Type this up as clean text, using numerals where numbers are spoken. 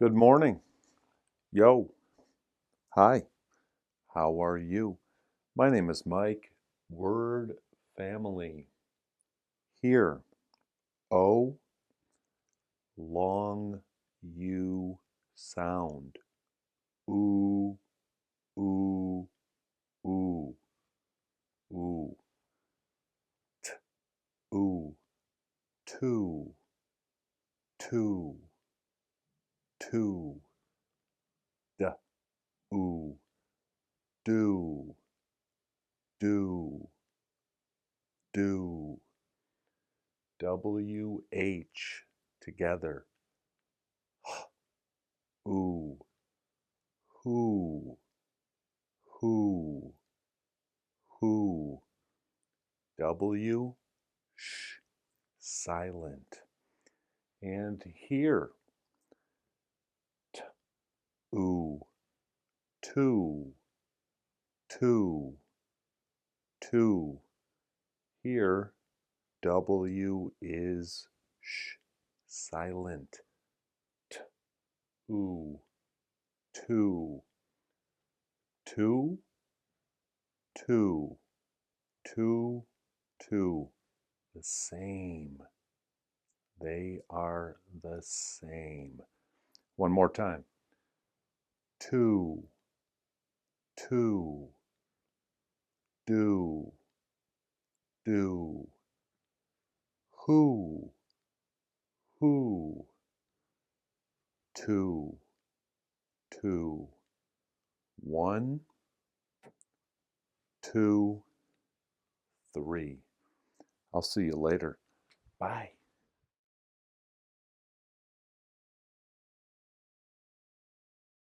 Good morning. Yo. Hi. How are you? My name is Mike. Word family. Here. O. Long U sound. Ooh, ooh, ooh, ooh. T. Ooh. Two. Two. Two. D. Ooh. Do. Do. Do. WH together. Ooh, who, who, who. W, sh, silent. And here, t, ooh, two, two, two. Here, W is sh, silent. T, ooh, two, two, two, two, two. The same. They are the same. One more time. Two, two, do, do. Who, two, two. One, two, three. I'll see you later. Bye.